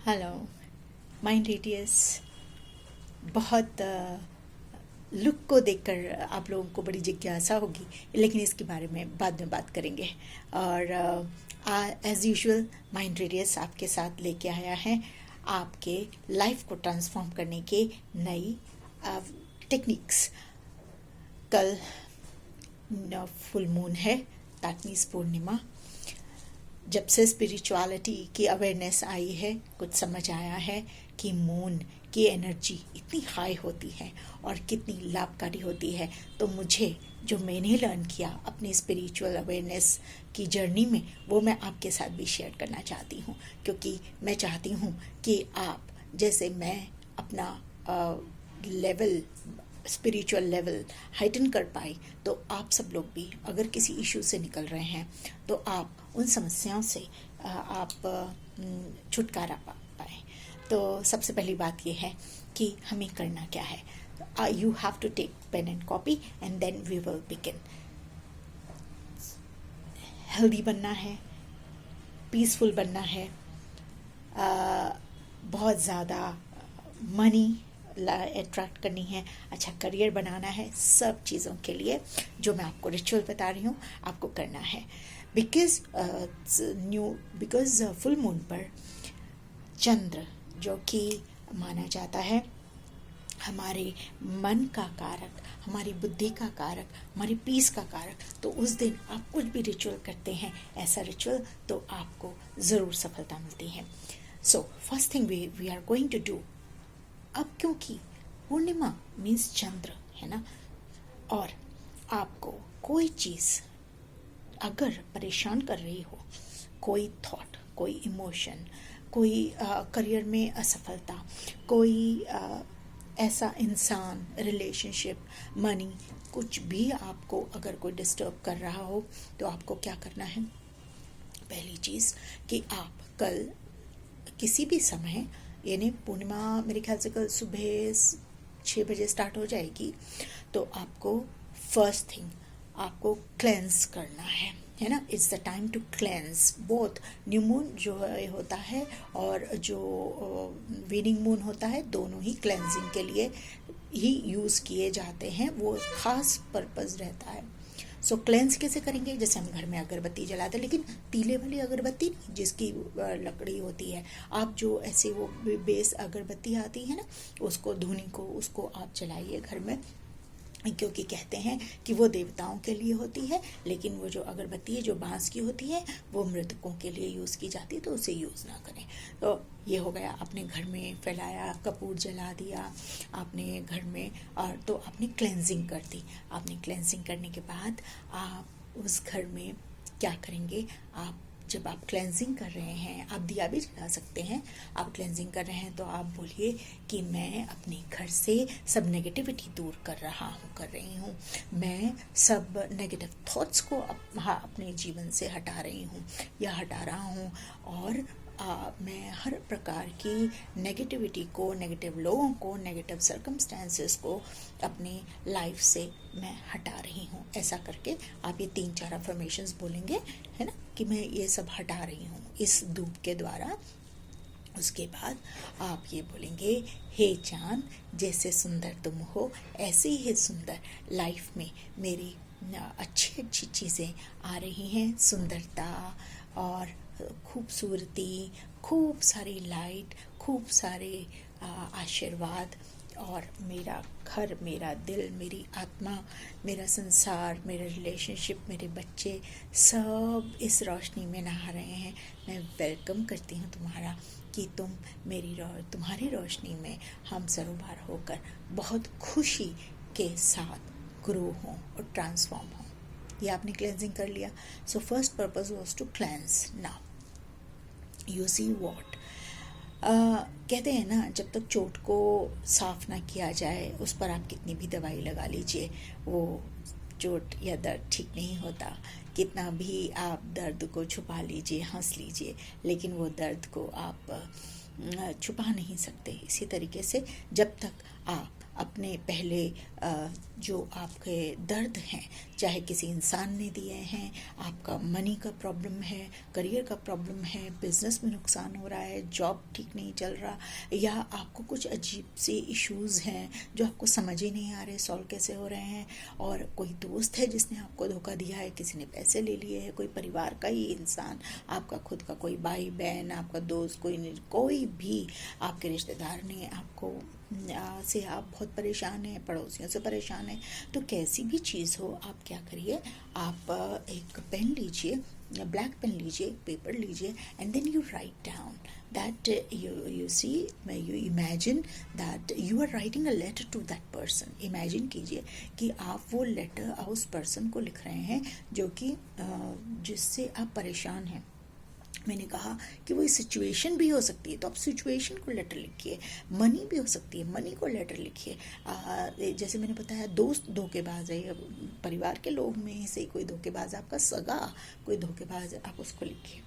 Hello mind radius. बहुत look को देखकर आप लोगों को बड़ी जिज्ञासा होगी, लेकिन इसके बारे में बाद में बात करेंगे। और एज यूजुअल माइंड रेडियस आपके साथ लेके आया है आपके लाइफ को ट्रांसफॉर्म करने के नई टेक्निक्स। कल फुल मून है, दैट मीन्स पूर्णिमा। जब से स्पिरिचुअलिटी की अवेयरनेस आई है, कुछ समझ आया है कि मून की एनर्जी इतनी हाई होती है और कितनी लाभकारी होती है। तो मुझे जो मैंने लर्न किया अपनी स्पिरिचुअल अवेयरनेस की जर्नी में, वो मैं आपके साथ भी शेयर करना चाहती हूँ, क्योंकि मैं चाहती हूँ कि आप जैसे मैं अपना लेवल, स्पिरिचुअल लेवल हाइटन कर पाए, तो आप सब लोग भी अगर किसी इशू से निकल रहे हैं तो आप उन समस्याओं से आप छुटकारा पाए। तो सबसे पहली बात यह है कि हमें करना क्या है। You have to take pen and copy and then we will begin. Healthy बनना है, पीसफुल बनना है, बहुत ज़्यादा मनी अट्रैक्ट करनी है, अच्छा करियर बनाना है, सब चीज़ों के लिए जो मैं आपको रिचुअल बता रही हूँ आपको करना है। बिकॉज फुल मून पर चंद्र, जो कि माना जाता है हमारे मन का कारक, हमारी बुद्धि का कारक, हमारी पीस का कारक, तो उस दिन आप कुछ भी रिचुअल करते हैं, ऐसा रिचुअल, तो आपको ज़रूर सफलता मिलती है। So first thing we are going to do, अब क्योंकि पूर्णिमा मीन्स चंद्र है ना, और आपको कोई चीज़ अगर परेशान कर रही हो, कोई थॉट, कोई इमोशन, कोई करियर में असफलता, कोई ऐसा इंसान, रिलेशनशिप, मनी, कुछ भी आपको अगर कोई डिस्टर्ब कर रहा हो, तो आपको क्या करना है। पहली चीज़ कि आप कल किसी भी समय, यानी पूर्णिमा मेरे ख्याल से कल सुबह 6 बजे स्टार्ट हो जाएगी, तो आपको फर्स्ट थिंग आपको क्लेंस करना है ना। It's the time to cleanse. Both new moon जो होता है और जो वीनिंग मून होता है, दोनों ही क्लेंजिंग के लिए ही यूज़ किए जाते हैं, वो खास पर्पज़ रहता है। सो क्लेंस कैसे करेंगे, जैसे हम घर में अगरबत्ती जलाते हैं, लेकिन तीले वाली अगरबत्ती नहीं, जिसकी लकड़ी होती है। आप जो ऐसे वो बेस अगरबत्ती आती है ना, उसको, धुनी को, उसको आप जलाइए घर में, क्योंकि कहते हैं कि वो देवताओं के लिए होती है, लेकिन वो जो अगरबत्ती है जो बांस की होती है, वो मृतकों के लिए यूज़ की जाती है, तो उसे यूज़ ना करें। तो ये हो गया, आपने घर में फैलाया, कपूर जला दिया आपने घर में, और तो आपने क्लेंजिंग कर दी। आपने क्लेंजिंग करने के बाद आप उस घर में क्या करेंगे, आप जब आप क्लेंजिंग कर रहे हैं, आप दिया भी जला सकते हैं। आप क्लेंजिंग कर रहे हैं तो आप बोलिए कि मैं अपने घर से सब नेगेटिविटी दूर कर रहा हूँ, कर रही हूँ। मैं सब नेगेटिव थॉट्स को अपने जीवन से हटा रही हूँ या हटा रहा हूँ, और मैं हर प्रकार की नेगेटिविटी को, नेगेटिव लोगों को, नेगेटिव सर्कमस्टेंसेस को अपनी लाइफ से मैं हटा रही हूँ। ऐसा करके आप ये 3-4 अफर्मेशंस बोलेंगे, है ना, कि मैं ये सब हटा रही हूँ इस धूप के द्वारा। उसके बाद आप ये बोलेंगे, हे चाँद, जैसे सुंदर तुम हो, ऐसे ही सुंदर लाइफ में मेरी अच्छी अच्छी चीज़ें आ रही हैं। सुंदरता और खूबसूरती, खूब सारी लाइट, खूब सारे आशीर्वाद, और मेरा घर, मेरा दिल, मेरी आत्मा, मेरा संसार, मेरे रिलेशनशिप, मेरे बच्चे, सब इस रोशनी में नहा रहे हैं। मैं वेलकम करती हूँ तुम्हारा, कि तुम तुम्हारी रोशनी में हम सरोबार होकर बहुत खुशी के साथ ग्रो हों और ट्रांसफॉर्म हों। ये आपने क्लेंजिंग कर लिया। So first purpose was to cleanse. Now you see what, कहते हैं ना, जब तक चोट को साफ ना किया जाए, उस पर आप कितनी भी दवाई लगा लीजिए, वो चोट या दर्द ठीक नहीं होता। कितना भी आप दर्द को छुपा लीजिए, हंस लीजिए, लेकिन वो दर्द को आप छुपा नहीं सकते। इसी तरीके से जब तक आप अपने पहले जो आपके दर्द हैं, चाहे किसी इंसान ने दिए हैं, आपका मनी का प्रॉब्लम है, करियर का प्रॉब्लम है, बिजनेस में नुकसान हो रहा है, जॉब ठीक नहीं चल रहा, या आपको कुछ अजीब से इश्यूज़ हैं जो आपको समझ ही नहीं आ रहे सॉल्व कैसे हो रहे हैं, और कोई दोस्त है जिसने आपको धोखा दिया है, किसी ने पैसे ले लिए हैं, कोई परिवार का ही इंसान, आपका खुद का कोई भाई बहन, आपका दोस्त, कोई भी आपके रिश्तेदार ने आपको से आप बहुत परेशान हैं, पड़ोसियों से परेशान हैं, तो कैसी भी चीज़ हो आप क्या करिए, आप एक पेन लीजिए, ब्लैक पेन लीजिए, पेपर लीजिए, and then you write down that you see, you imagine that you are writing a letter to that person. imagine कीजिए कि आप वो लेटर उस पर्सन को लिख रहे हैं जो कि जिससे आप परेशान हैं। मैंने कहा कि वो सिचुएशन भी हो सकती है, तो आप सिचुएशन को लेटर लिखिए, मनी भी हो सकती है, मनी को लेटर लिखिए। जैसे मैंने बताया, दोस्त धोखेबाज है, परिवार के लोग में से कोई धोखेबाज, आपका सगा कोई धोखेबाज है, आप उसको लिखिए।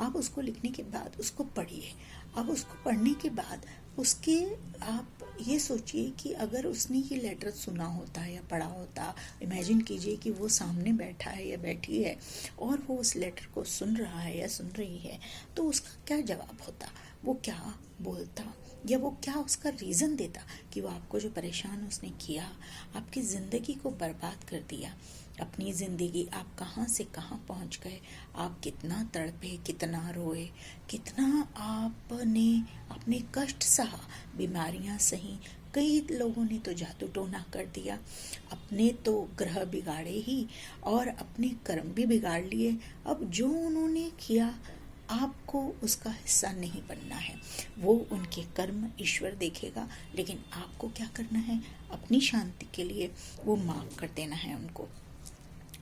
आप उसको लिखने के बाद उसको पढ़िए। अब उसको पढ़ने के बाद उसके आप ये सोचिए कि अगर उसने ये लेटर सुना होता या पढ़ा होता, इमेजिन कीजिए कि वो सामने बैठा है या बैठी है और वो उस लेटर को सुन रहा है या सुन रही है, तो उसका क्या जवाब होता, वो क्या बोलता, या वो क्या उसका रीज़न देता कि वो आपको जो परेशान उसने किया, आपकी ज़िंदगी को बर्बाद कर दिया। अपनी ज़िंदगी आप कहाँ से कहाँ पहुँच गए, आप कितना तड़पे, कितना रोए, कितना आपने अपने कष्ट सहा, बीमारियाँ सही, कई लोगों ने तो जादू टोना कर दिया, अपने तो ग्रह बिगाड़े ही और अपने कर्म भी बिगाड़ लिए। अब जो उन्होंने किया आपको उसका हिस्सा नहीं बनना है, वो उनके कर्म ईश्वर देखेगा, लेकिन आपको क्या करना है, अपनी शांति के लिए वो माफ़ कर देना है उनको।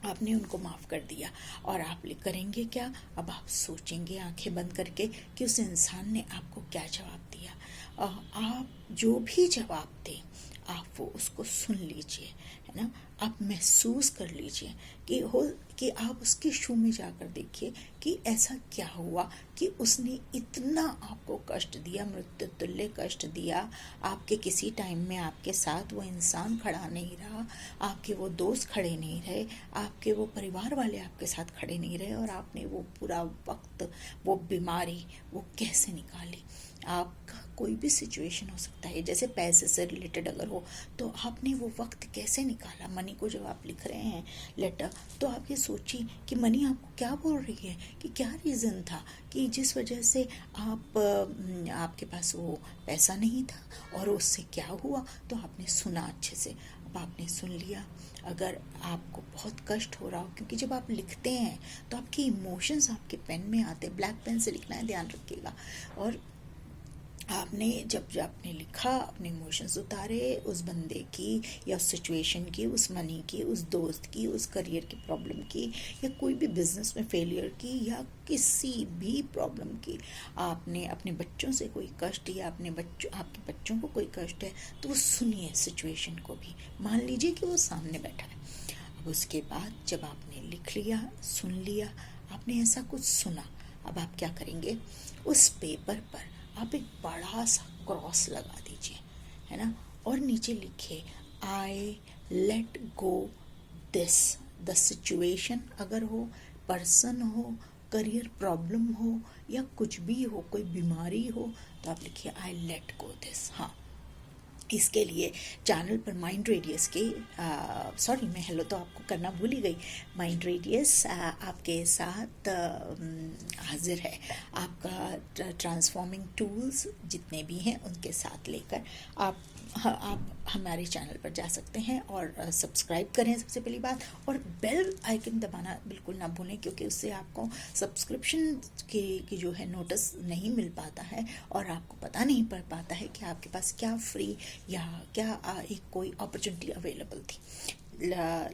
आपने उनको माफ़ कर दिया और आप करेंगे क्या, अब आप सोचेंगे आंखें बंद करके कि उस इंसान ने आपको क्या जवाब दिया। आप जो भी जवाब दें आप वो उसको सुन लीजिए, है ना, आप महसूस कर लीजिए कि आप उसके शू में जाकर देखिए कि ऐसा क्या हुआ कि उसने इतना आपको कष्ट दिया, मृत्यु तुल्य कष्ट दिया। आपके किसी टाइम में आपके साथ वो इंसान खड़ा नहीं रहा, आपके वो दोस्त खड़े नहीं रहे, आपके वो परिवार वाले आपके साथ खड़े नहीं रहे, और आपने वो पूरा वक्त, वो बीमारी वो कैसे निकाली। आपका कोई भी सिचुएशन हो सकता है, जैसे पैसे से रिलेटेड अगर हो तो आपने वो वक्त कैसे निकाला। मनी को जब आप लिख रहे हैं लेटर, तो आप ये सोचिए कि मनी आपको क्या बोल रही है, कि क्या रीज़न था कि जिस वजह से आपके पास वो पैसा नहीं था, और उससे क्या हुआ। तो आपने सुना अच्छे से, अब आपने सुन लिया। अगर आपको बहुत कष्ट हो रहा हो, क्योंकि जब आप लिखते हैं तो आपके इमोशंस आपके पेन में आते हैं, ब्लैक पेन से लिखना है, ध्यान रखिएगा। और आपने जब आपने लिखा, अपने इमोशंस उतारे उस बंदे की या उस सिचुएशन की, उस मनी की, उस दोस्त की, उस करियर की प्रॉब्लम की, या कोई भी बिजनेस में फेलियर की, या किसी भी प्रॉब्लम की, आपने अपने बच्चों से कोई कष्ट, या आपके बच्चों को कोई कष्ट है, तो वो सुनिए सिचुएशन को भी, मान लीजिए कि वो सामने बैठा है। अब उसके बाद जब आपने लिख लिया, सुन लिया, आपने ऐसा कुछ सुना, अब आप क्या करेंगे, उस पेपर पर आप एक बड़ा सा क्रॉस लगा दीजिए, है ना, और नीचे लिखिए I let go this, the situation अगर हो, पर्सन हो, करियर प्रॉब्लम हो, या कुछ भी हो, कोई बीमारी हो, तो आप लिखिए आई लेट गो दिस। हाँ, इसके लिए चैनल पर माइंड रेडियस के सॉरी मैं हेलो तो आपको करना भूल ही गई, माइंड रेडियस आपके साथ हाजिर है। आपका ट्रांसफॉर्मिंग टूल्स जितने भी हैं उनके साथ लेकर आप हमारे चैनल पर जा सकते हैं और सब्सक्राइब करें सबसे पहली बात, और बेल आइकन दबाना बिल्कुल ना भूलें, क्योंकि उससे आपको सब्सक्रिप्शन की जो है नोटिस नहीं मिल पाता है, और आपको पता नहीं पड़ पाता है कि आपके पास क्या फ्री या क्या एक कोई अपॉर्चुनिटी अवेलेबल थी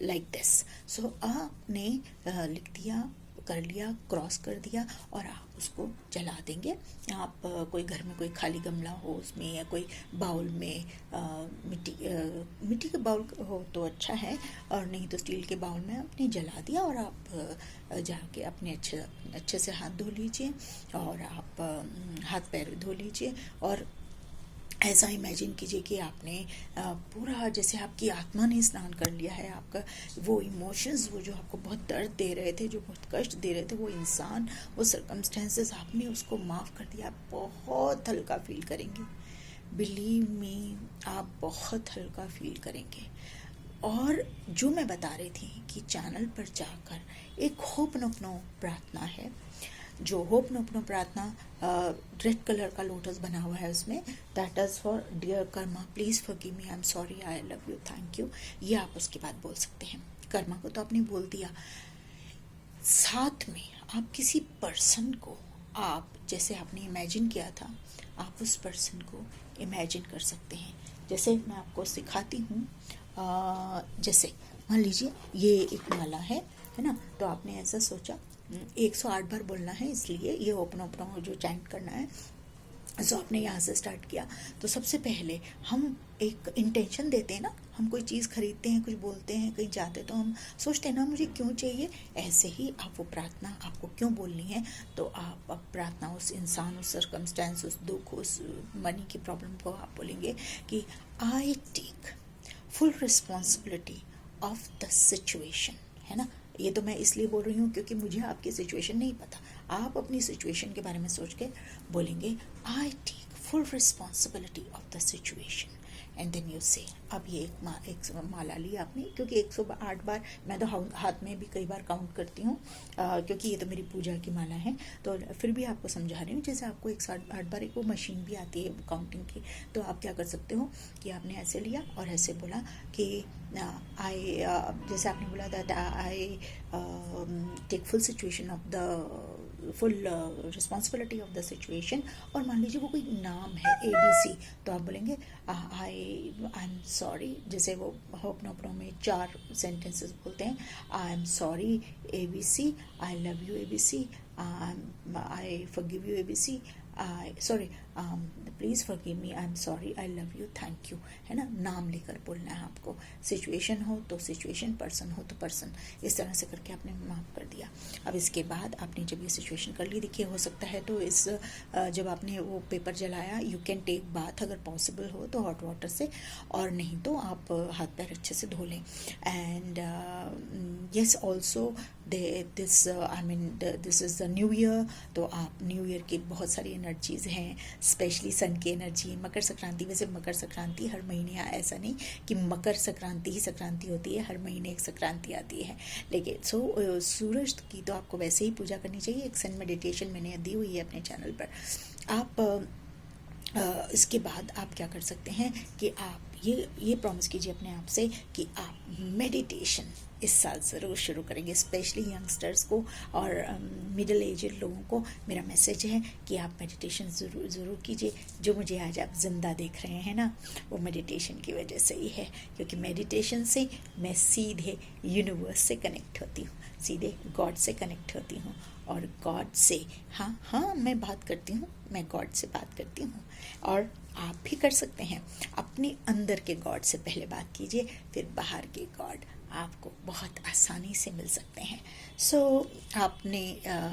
लाइक दिस। सो आपने लिख दिया, कर लिया, क्रॉस कर दिया, और आप उसको जला देंगे। आप कोई घर में कोई खाली गमला हो उसमें, या कोई बाउल में मिट्टी का बाउल हो तो अच्छा है, और नहीं तो स्टील के बाउल में आपने जला दिया, और आप जाके अपने अच्छे से हाथ धो लीजिए, और आप हाथ पैर धो लीजिए, और ऐसा इमेजिन कीजिए कि आपने पूरा, जैसे आपकी आत्मा ने स्नान कर लिया है, आपका वो इमोशंस, वो जो आपको बहुत दर्द दे रहे थे, जो बहुत कष्ट दे रहे थे, वो इंसान, वो सर्कमस्टेंसेस, आपने उसको माफ़ कर दिया। आप बहुत हल्का फील करेंगे, बिलीव मी, आप बहुत हल्का फील करेंगे। और जो मैं बता रही थी कि चैनल पर जाकर एक होपनोपनो प्रार्थना है, जो होपनोपनो प्रार्थना रेड कलर का लोटस बना हुआ है उसमें, that is for dear karma, please forgive me, I am sorry, I love you, thank you, ये आप उसके बाद बोल सकते हैं। कर्मा को तो आपने बोल दिया, साथ में आप किसी पर्सन को, आप जैसे आपने इमेजिन किया था, आप उस पर्सन को इमेजिन कर सकते हैं। जैसे मैं आपको सिखाती हूँ, जैसे मान लीजिए ये एक माला है ना, तो आपने ऐसा सोचा 108 बार बोलना है, इसलिए ये ओपन ओपन जो चैंट करना है, सो आपने यहाँ से स्टार्ट किया। तो सबसे पहले हम एक इंटेंशन देते हैं ना, हम कोई चीज़ खरीदते हैं, कुछ बोलते हैं, कहीं जाते हैं, तो हम सोचते हैं ना मुझे क्यों चाहिए, ऐसे ही आप वो प्रार्थना आपको क्यों बोलनी है। तो आप अब प्रार्थना उस इंसान, उस सर्कमस्टेंस, उस दुख, उस मनी की प्रॉब्लम को आप बोलेंगे कि I take full responsibility of the situation, है ना। ये तो मैं इसलिए बोल रही हूँ क्योंकि मुझे आपकी सिचुएशन नहीं पता, आप अपनी सिचुएशन के बारे में सोच के बोलेंगे I take full responsibility of the situation and then you say. अब ये एक माला ली आपने, क्योंकि 108 बार मैं तो हाथ में भी कई बार काउंट करती हूँ, क्योंकि ये तो मेरी पूजा की माला है, तो फिर भी आपको समझा रही हूँ। जैसे आपको 108 बार एक वो मशीन भी आती है काउंटिंग की, तो आप क्या कर सकते हो कि आपने ऐसे लिया और ऐसे बोला कि आई, जैसे आपने बोला that I take full situation of the full responsibility of the situation, और मान लीजिए वो कोई नाम है ABC, तो आप बोलेंगे आई एम सॉरी, जैसे वो होपनोपनो में 4 सेंटेंसेस बोलते हैं, आई am sorry ABC, I love you ABC, I forgive you ABC, sorry please forgive me, I am sorry, I love you, thank you, है ना। नाम लेकर बोलना है आपको, सिचुएशन हो तो सिचुएशन, पर्सन हो तो पर्सन, इस तरह से करके आपने माफ़ कर दिया। अब इसके बाद आपने जब ये सिचुएशन कर ली, देखिए हो सकता है तो इस जब आपने वो पेपर जलाया, यू कैन टेक बाथ, अगर पॉसिबल हो तो हॉट वाटर से, और नहीं तो आप हाथ पैर अच्छे से धो लें। And yes also this is the new year, तो आप न्यू ईयर की बहुत सारी एनर्जीज़ हैं, स्पेशली सन की एनर्जी, मकर संक्रांति, वैसे मकर संक्रांति हर महीने, ऐसा नहीं कि मकर संक्रांति ही संक्रांति होती है, हर महीने एक संक्रांति आती है, लेकिन सूरज की तो आपको वैसे ही पूजा करनी चाहिए। एक सन मेडिटेशन मैंने दी हुई है अपने चैनल पर। आप इसके बाद आप क्या कर सकते हैं कि आप ये प्रॉमिस कीजिए अपने आप से कि आप मेडिटेशन इस साल ज़रूर शुरू करेंगे। स्पेशली यंगस्टर्स को और मिडिल एजड लोगों को मेरा मैसेज है कि आप मेडिटेशन ज़रूर कीजिए। जो मुझे आज आप ज़िंदा देख रहे हैं ना, वो मेडिटेशन की वजह से ही है, क्योंकि मेडिटेशन से मैं सीधे यूनिवर्स से कनेक्ट होती हूँ, सीधे गॉड से कनेक्ट होती हूँ, और गॉड से हाँ मैं बात करती हूँ, मैं गॉड से बात करती हूँ। और आप भी कर सकते हैं, अपने अंदर के गॉड से पहले बात कीजिए, फिर बाहर के गॉड आपको बहुत आसानी से मिल सकते हैं।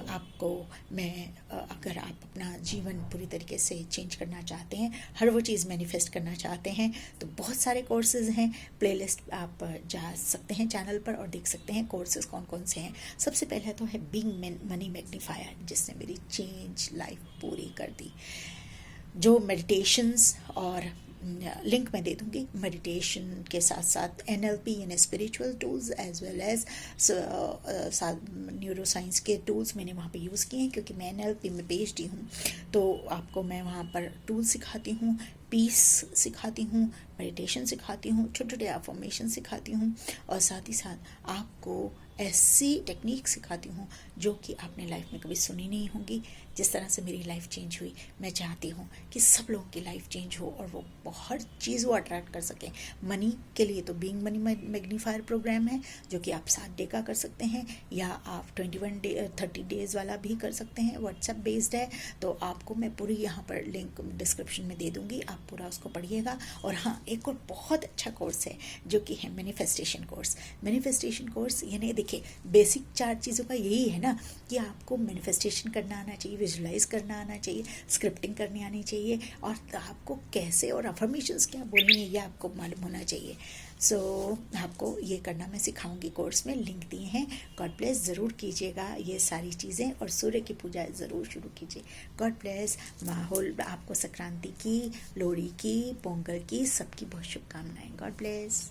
आपको मैं अगर आप अपना जीवन पूरी तरीके से चेंज करना चाहते हैं, हर वो चीज़ मैनिफेस्ट करना चाहते हैं, तो बहुत सारे कोर्सेज हैं, प्लेलिस्ट आप जा सकते हैं चैनल पर और देख सकते हैं कोर्सेज कौन कौन से हैं। सबसे पहले तो है बीइंग मनी मैग्नीफायर, जिसने मेरी चेंज लाइफ पूरी कर दी। जो मेडिटेशंस, और लिंक मैं दे दूँगी, मेडिटेशन के साथ साथ NLP यानी spiritual tools as well as neuro science के टूल्स मैंने वहाँ पे यूज़ किए हैं, क्योंकि मैं NLP में PhD हूँ, तो आपको मैं वहाँ पर टूल सिखाती हूँ, पीस सिखाती हूँ, मेडिटेशन सिखाती हूँ, छोटे छोटे अफर्मेशन सिखाती हूँ, और साथ ही साथ आपको ऐसी टेक्निक सिखाती हूँ जो कि आपने लाइफ में कभी सुनी नहीं होंगी। जिस तरह से मेरी लाइफ चेंज हुई, मैं चाहती हूँ कि सब लोगों की लाइफ चेंज हो और वो हर चीज़ वो अट्रैक्ट कर सकें। मनी के लिए तो बीइंग मनी मैग्नीफायर प्रोग्राम है, जो कि आप 7 डे का कर सकते हैं, या आप 30 डेज़ वाला भी कर सकते हैं, व्हाट्सएप बेस्ड है। तो आपको मैं पूरी यहाँ पर लिंक डिस्क्रिप्शन में दे दूँगी, आप पूरा उसको पढ़िएगा। और हाँ, एक और बहुत अच्छा कोर्स है जो कि है मैनिफेस्टेशन कोर्स। मैनिफेस्टेशन कोर्स यानी देखिए, बेसिक 4 चीज़ों का यही है ना कि आपको मैनिफेस्टेशन करना आना चाहिए, विजुलाइज करना आना चाहिए, स्क्रिप्टिंग करनी आनी चाहिए, और आपको कैसे और अफर्मेशंस क्या बोलनी है ये आपको मालूम होना चाहिए। सो आपको ये करना मैं सिखाऊंगी, कोर्स में लिंक दिए हैं। गॉड ब्लेस, ज़रूर कीजिएगा ये सारी चीज़ें, और सूर्य की पूजा ज़रूर शुरू कीजिए। God bless. माहौल आपको संक्रांति की, लोहड़ी की, पोंगल की, सबकी बहुत शुभकामनाएं। God bless.